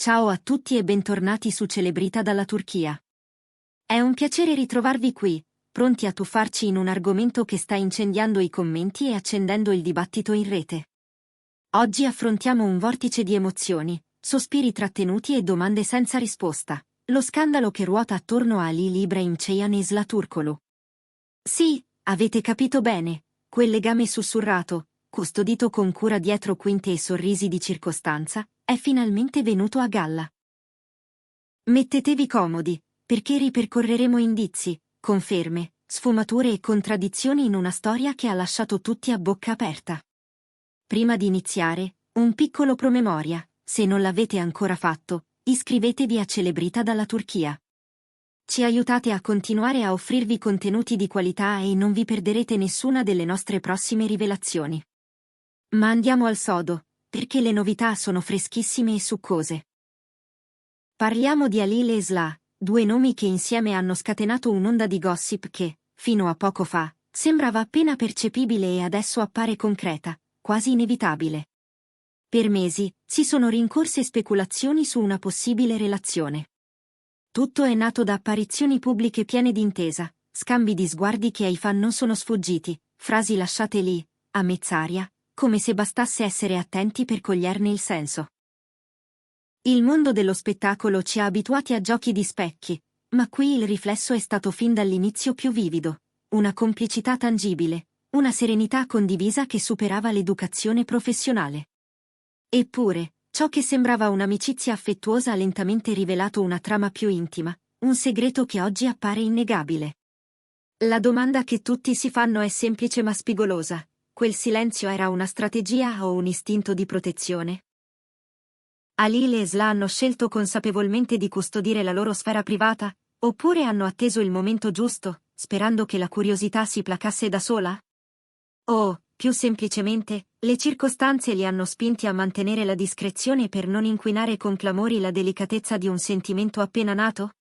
Ciao a tutti e bentornati su Celebrita dalla Turchia. È un piacere ritrovarvi qui, pronti a tuffarci in un argomento che sta incendiando i commenti e accendendo il dibattito in rete. Oggi affrontiamo un vortice di emozioni, sospiri trattenuti e domande senza risposta. Lo scandalo che ruota attorno a Ali Ibrahim Ceyhan e Sıla Türkoğlu. Sì, avete capito bene, quel legame sussurrato, custodito con cura dietro quinte e sorrisi di circostanza, è finalmente venuto a galla. Mettetevi comodi, perché ripercorreremo indizi, conferme, sfumature e contraddizioni in una storia che ha lasciato tutti a bocca aperta. Prima di iniziare, un piccolo promemoria: se non l'avete ancora fatto, iscrivetevi a Celebrita dalla Turchia. Ci aiutate a continuare a offrirvi contenuti di qualità e non vi perderete nessuna delle nostre prossime rivelazioni. Ma andiamo al sodo, perché le novità sono freschissime e succose. Parliamo di Ali e Sıla, due nomi che insieme hanno scatenato un'onda di gossip che, fino a poco fa, sembrava appena percepibile e adesso appare concreta, quasi inevitabile. Per mesi, si sono rincorse speculazioni su una possibile relazione. Tutto è nato da apparizioni pubbliche piene di intesa, scambi di sguardi che ai fan non sono sfuggiti, frasi lasciate lì, a mezz'aria, come se bastasse essere attenti per coglierne il senso. Il mondo dello spettacolo ci ha abituati a giochi di specchi, ma qui il riflesso è stato fin dall'inizio più vivido, una complicità tangibile, una serenità condivisa che superava l'educazione professionale. Eppure, ciò che sembrava un'amicizia affettuosa ha lentamente rivelato una trama più intima, un segreto che oggi appare innegabile. La domanda che tutti si fanno è semplice ma spigolosa: quel silenzio era una strategia o un istinto di protezione? Ali e Sıla hanno scelto consapevolmente di custodire la loro sfera privata, oppure hanno atteso il momento giusto, sperando che la curiosità si placasse da sola? O, più semplicemente, le circostanze li hanno spinti a mantenere la discrezione per non inquinare con clamori la delicatezza di un sentimento appena nato?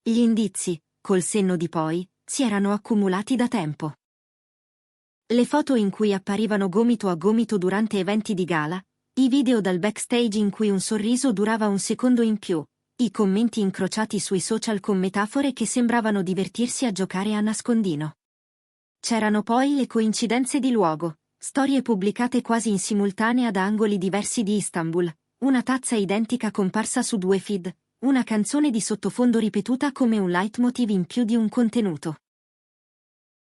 Gli indizi, col senno di poi, si erano accumulati da tempo. Le foto in cui apparivano gomito a gomito durante eventi di gala, i video dal backstage in cui un sorriso durava un secondo in più, i commenti incrociati sui social con metafore che sembravano divertirsi a giocare a nascondino. C'erano poi le coincidenze di luogo, storie pubblicate quasi in simultanea da angoli diversi di Istanbul, una tazza identica comparsa su due feed, una canzone di sottofondo ripetuta come un leitmotiv in più di un contenuto.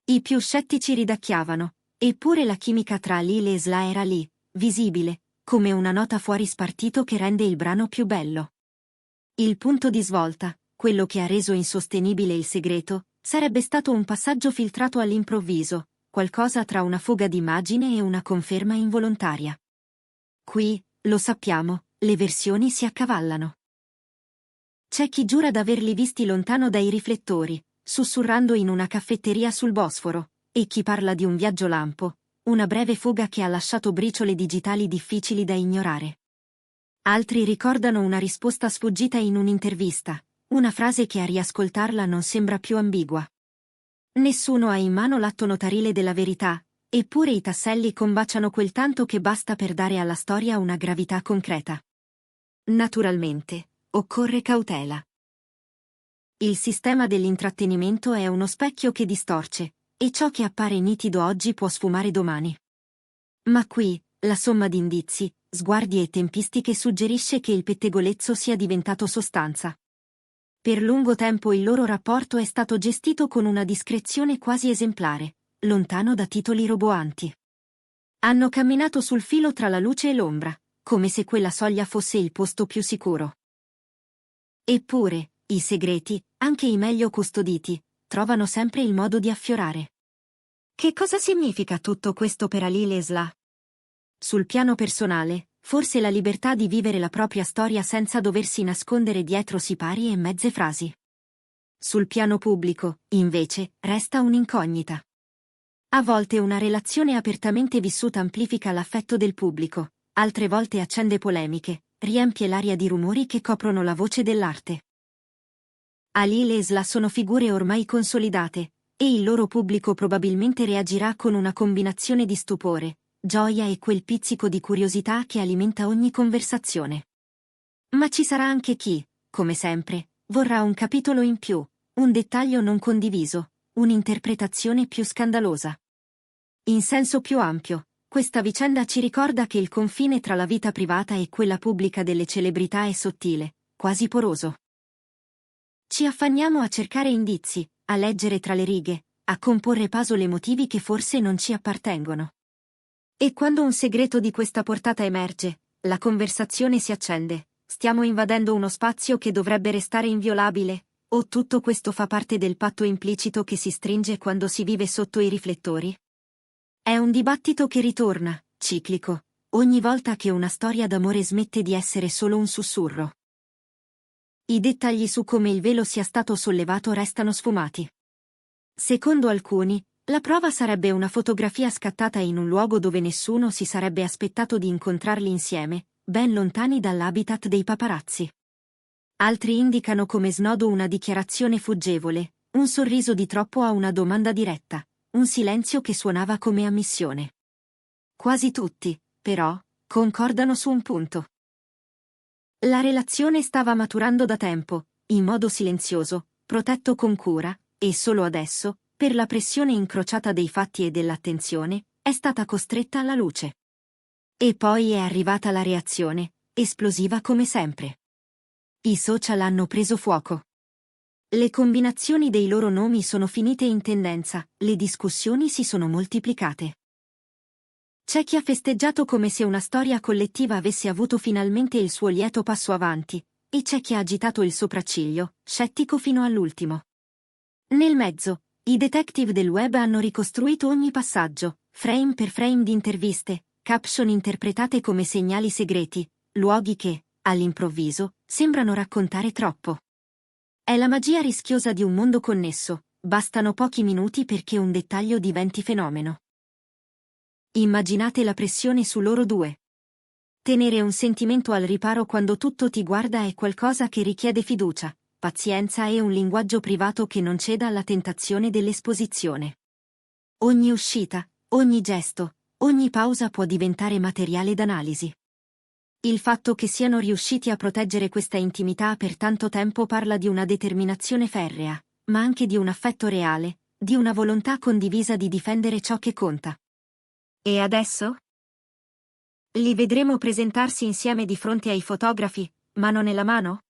I più scettici ridacchiavano, eppure la chimica tra Ali e Sıla era lì, visibile, come una nota fuori spartito che rende il brano più bello. Il punto di svolta, quello che ha reso insostenibile il segreto, sarebbe stato un passaggio filtrato all'improvviso, qualcosa tra una fuga d'immagine e una conferma involontaria. Qui, lo sappiamo, le versioni si accavallano. C'è chi giura d'averli visti lontano dai riflettori, sussurrando in una caffetteria sul Bosforo, e chi parla di un viaggio lampo, una breve fuga che ha lasciato briciole digitali difficili da ignorare. Altri ricordano una risposta sfuggita in un'intervista, una frase che a riascoltarla non sembra più ambigua. Nessuno ha in mano l'atto notarile della verità, eppure i tasselli combaciano quel tanto che basta per dare alla storia una gravità concreta. Naturalmente, occorre cautela. Il sistema dell'intrattenimento è uno specchio che distorce, e ciò che appare nitido oggi può sfumare domani. Ma qui, la somma di indizi, sguardi e tempistiche suggerisce che il pettegolezzo sia diventato sostanza. Per lungo tempo il loro rapporto è stato gestito con una discrezione quasi esemplare, lontano da titoli roboanti. Hanno camminato sul filo tra la luce e l'ombra, come se quella soglia fosse il posto più sicuro. Eppure, i segreti, anche i meglio custoditi, trovano sempre il modo di affiorare. Che cosa significa tutto questo per Ali e Sıla? Sul piano personale, forse la libertà di vivere la propria storia senza doversi nascondere dietro sipari e mezze frasi. Sul piano pubblico, invece, resta un'incognita. A volte una relazione apertamente vissuta amplifica l'affetto del pubblico, altre volte accende polemiche, riempie l'aria di rumori che coprono la voce dell'arte. Ali e Sıla sono figure ormai consolidate, e il loro pubblico probabilmente reagirà con una combinazione di stupore, gioia e quel pizzico di curiosità che alimenta ogni conversazione. Ma ci sarà anche chi, come sempre, vorrà un capitolo in più, un dettaglio non condiviso, un'interpretazione più scandalosa. In senso più ampio, questa vicenda ci ricorda che il confine tra la vita privata e quella pubblica delle celebrità è sottile, quasi poroso. Ci affanniamo a cercare indizi, a leggere tra le righe, a comporre puzzle emotivi che forse non ci appartengono. E quando un segreto di questa portata emerge, la conversazione si accende. Stiamo invadendo uno spazio che dovrebbe restare inviolabile, o tutto questo fa parte del patto implicito che si stringe quando si vive sotto i riflettori? È un dibattito che ritorna, ciclico, ogni volta che una storia d'amore smette di essere solo un sussurro. I dettagli su come il velo sia stato sollevato restano sfumati. Secondo alcuni, la prova sarebbe una fotografia scattata in un luogo dove nessuno si sarebbe aspettato di incontrarli insieme, ben lontani dall'habitat dei paparazzi. Altri indicano come snodo una dichiarazione fuggevole, un sorriso di troppo a una domanda diretta, un silenzio che suonava come ammissione. Quasi tutti, però, concordano su un punto. La relazione stava maturando da tempo, in modo silenzioso, protetto con cura, e solo adesso, per la pressione incrociata dei fatti e dell'attenzione, è stata costretta alla luce. E poi è arrivata la reazione, esplosiva come sempre. I social hanno preso fuoco. Le combinazioni dei loro nomi sono finite in tendenza, le discussioni si sono moltiplicate. C'è chi ha festeggiato come se una storia collettiva avesse avuto finalmente il suo lieto passo avanti, e c'è chi ha agitato il sopracciglio, scettico fino all'ultimo. Nel mezzo, i detective del web hanno ricostruito ogni passaggio, frame per frame di interviste, caption interpretate come segnali segreti, luoghi che, all'improvviso, sembrano raccontare troppo. È la magia rischiosa di un mondo connesso, bastano pochi minuti perché un dettaglio diventi fenomeno. Immaginate la pressione su loro due. Tenere un sentimento al riparo quando tutto ti guarda è qualcosa che richiede fiducia, pazienza e un linguaggio privato che non ceda alla tentazione dell'esposizione. Ogni uscita, ogni gesto, ogni pausa può diventare materiale d'analisi. Il fatto che siano riusciti a proteggere questa intimità per tanto tempo parla di una determinazione ferrea, ma anche di un affetto reale, di una volontà condivisa di difendere ciò che conta. E adesso? Li vedremo presentarsi insieme di fronte ai fotografi, mano nella mano?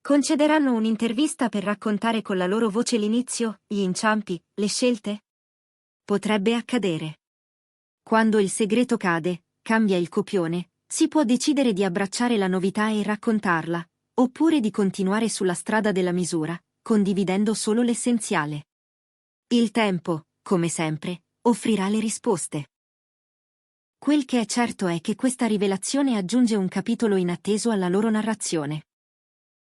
Concederanno un'intervista per raccontare con la loro voce l'inizio, gli inciampi, le scelte? Potrebbe accadere. Quando il segreto cade, cambia il copione, si può decidere di abbracciare la novità e raccontarla, oppure di continuare sulla strada della misura, condividendo solo l'essenziale. Il tempo, come sempre, offrirà le risposte. Quel che è certo è che questa rivelazione aggiunge un capitolo inatteso alla loro narrazione.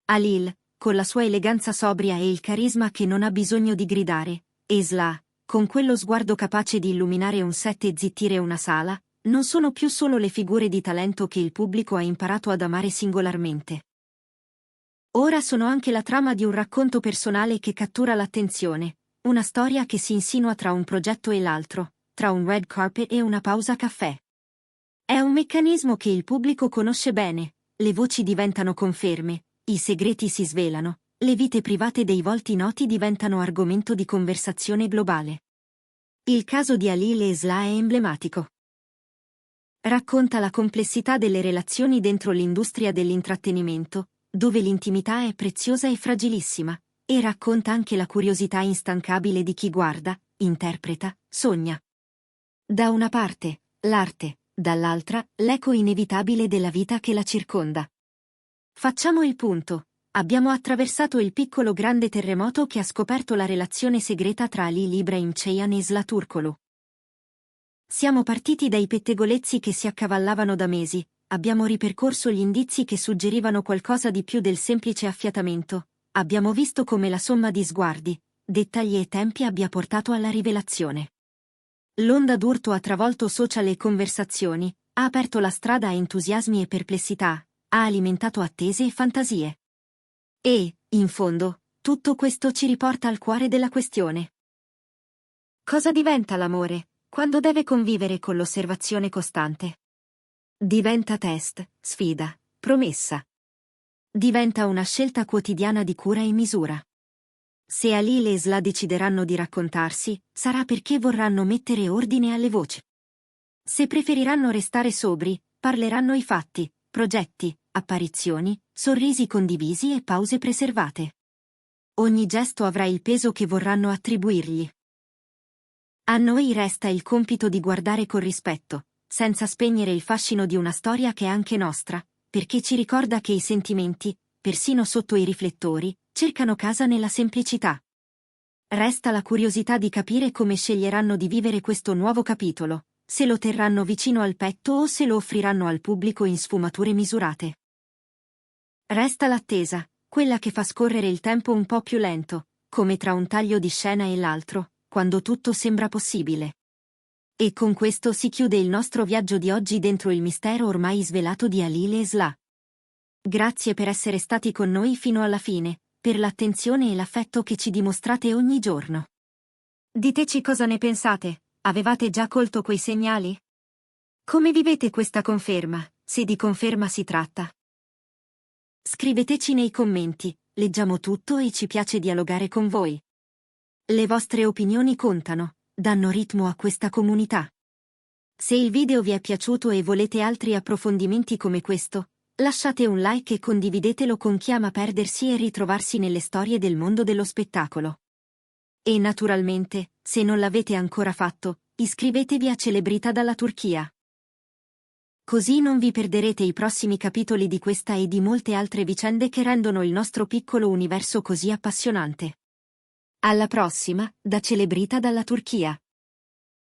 Halil, con la sua eleganza sobria e il carisma che non ha bisogno di gridare, e Sla, con quello sguardo capace di illuminare un set e zittire una sala, non sono più solo le figure di talento che il pubblico ha imparato ad amare singolarmente. Ora sono anche la trama di un racconto personale che cattura l'attenzione, una storia che si insinua tra un progetto e l'altro, tra un red carpet e una pausa caffè. È un meccanismo che il pubblico conosce bene, le voci diventano conferme, i segreti si svelano, le vite private dei volti noti diventano argomento di conversazione globale. Il caso di Halil e Sla è emblematico. Racconta la complessità delle relazioni dentro l'industria dell'intrattenimento, dove l'intimità è preziosa e fragilissima, e racconta anche la curiosità instancabile di chi guarda, interpreta, sogna. Da una parte, l'arte, dall'altra, l'eco inevitabile della vita che la circonda. Facciamo il punto. Abbiamo attraversato il piccolo grande terremoto che ha scoperto la relazione segreta tra Ali Ibrahim Ceyhan e Sla Turkoglu. Siamo partiti dai pettegolezzi che si accavallavano da mesi, abbiamo ripercorso gli indizi che suggerivano qualcosa di più del semplice affiatamento, abbiamo visto come la somma di sguardi, dettagli e tempi abbia portato alla rivelazione. L'onda d'urto ha travolto social e conversazioni, ha aperto la strada a entusiasmi e perplessità, ha alimentato attese e fantasie. E, in fondo, tutto questo ci riporta al cuore della questione. Cosa diventa l'amore, quando deve convivere con l'osservazione costante? Diventa test, sfida, promessa. Diventa una scelta quotidiana di cura e misura. Se Ali e Esla decideranno di raccontarsi, sarà perché vorranno mettere ordine alle voci. Se preferiranno restare sobri, parleranno i fatti, progetti, apparizioni, sorrisi condivisi e pause preservate. Ogni gesto avrà il peso che vorranno attribuirgli. A noi resta il compito di guardare con rispetto, senza spegnere il fascino di una storia che è anche nostra, perché ci ricorda che i sentimenti, persino sotto i riflettori, cercano casa nella semplicità. Resta la curiosità di capire come sceglieranno di vivere questo nuovo capitolo, se lo terranno vicino al petto o se lo offriranno al pubblico in sfumature misurate. Resta l'attesa, quella che fa scorrere il tempo un po' più lento, come tra un taglio di scena e l'altro, quando tutto sembra possibile. E con questo si chiude il nostro viaggio di oggi dentro il mistero ormai svelato di Ali e Esla. Grazie per essere stati con noi fino alla fine, per l'attenzione e l'affetto che ci dimostrate ogni giorno. Diteci cosa ne pensate, avevate già colto quei segnali? Come vivete questa conferma, se di conferma si tratta? Scriveteci nei commenti, leggiamo tutto e ci piace dialogare con voi. Le vostre opinioni contano, danno ritmo a questa comunità. Se il video vi è piaciuto e volete altri approfondimenti come questo, lasciate un like e condividetelo con chi ama perdersi e ritrovarsi nelle storie del mondo dello spettacolo. E naturalmente, se non l'avete ancora fatto, iscrivetevi a Celebrita dalla Turchia. Così non vi perderete i prossimi capitoli di questa e di molte altre vicende che rendono il nostro piccolo universo così appassionante. Alla prossima, da Celebrita dalla Turchia.